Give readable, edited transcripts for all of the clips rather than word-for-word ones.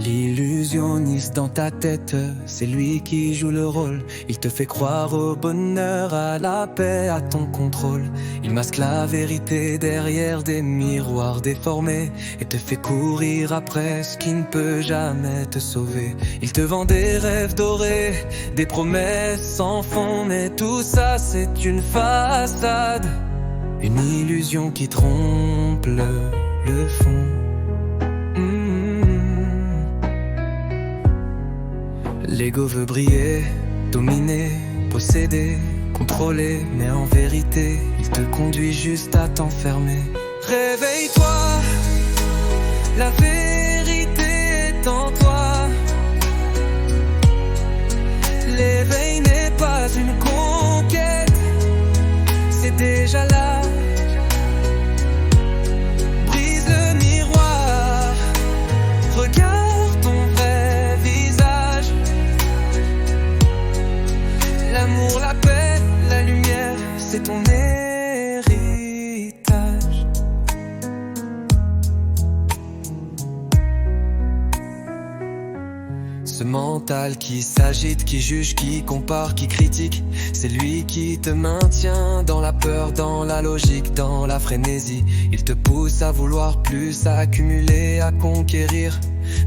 L'illusionniste dans ta tête, c'est lui qui joue le rôle. Il te fait croire au bonheur, à la paix, à ton contrôle. Il masque la vérité derrière des miroirs déformés et te fait courir après ce qui ne peut jamais te sauver. Il te vend des rêves dorés, des promesses sans fond, mais tout ça c'est une façade, une illusion qui trompe le fond. L'ego veut briller, dominer, posséder, contrôler, mais en vérité, il te conduit juste à t'enfermer. Réveille-toi, la vérité est en toi. L'éveil n'est pas une conquête, c'est déjà là. Brise le miroir, regarde ton vrai visage. L'amour, la paix, la lumière, c'est ton héritage. Ce mental qui s'agite, qui juge, qui compare, qui critique, c'est lui qui te maintient dans la peur, dans la logique, dans la frénésie. Il te pousse à vouloir plus, à accumuler, à conquérir.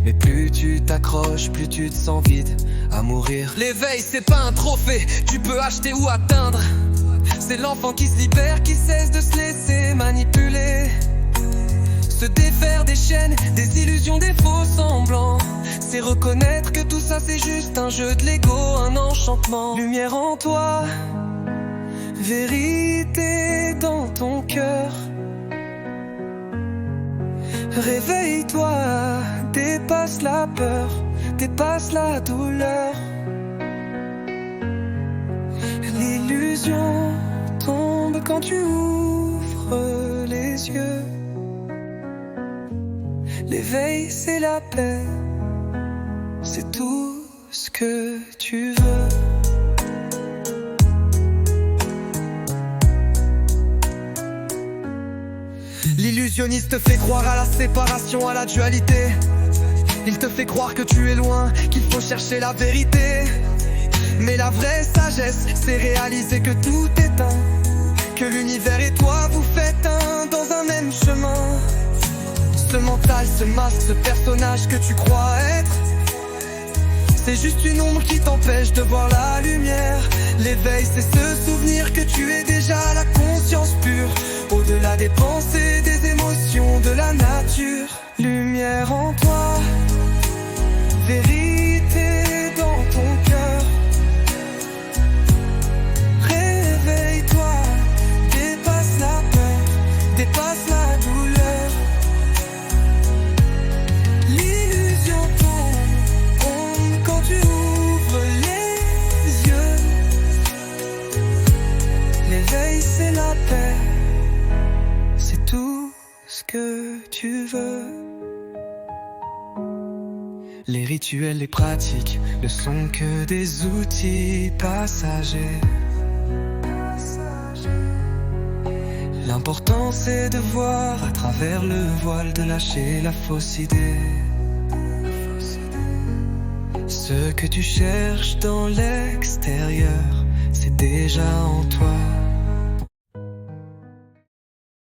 Mais plus tu t'accroches, plus tu te sens vide, à mourir. L'éveil c'est pas un trophée, tu peux acheter ou atteindre. C'est l'enfant qui se libère, qui cesse de se laisser manipuler. Se défaire des chaînes, des illusions, des faux semblants. C'est reconnaître que tout ça c'est juste un jeu de l'ego, un enchantement. Lumière en toi, vérité dans ton cœur. Réveille-toi, dépasse la peur, dépasse la douleur. L'illusion tombe quand tu ouvres les yeux. L'éveil c'est la paix, c'est tout ce que tu veux. L'illusionniste te fait croire à la séparation, à la dualité. Il te fait croire que tu es loin, qu'il faut chercher la vérité. Mais la vraie sagesse, c'est réaliser que tout est un, que l'univers et toi vous faites un dans un même chemin. Ce mental, ce masque, ce personnage que tu crois être, c'est juste une ombre qui t'empêche de voir la lumière. L'éveil c'est se souvenir que tu es déjà la conscience pure, au-delà des pensées, des émotions, de la nature. Lumière en toi, vérité dans ton cœur. Réveille-toi, dépasse la peur, dépasse la douleur. L'illusion tombe quand tu ouvres les yeux. L'éveil c'est la paix, c'est tout ce que tu veux. Les rituels, les pratiques ne sont que des outils passagers. L'important c'est de voir à travers le voile, de lâcher la fausse idée. Ce que tu cherches dans l'extérieur, c'est déjà en toi.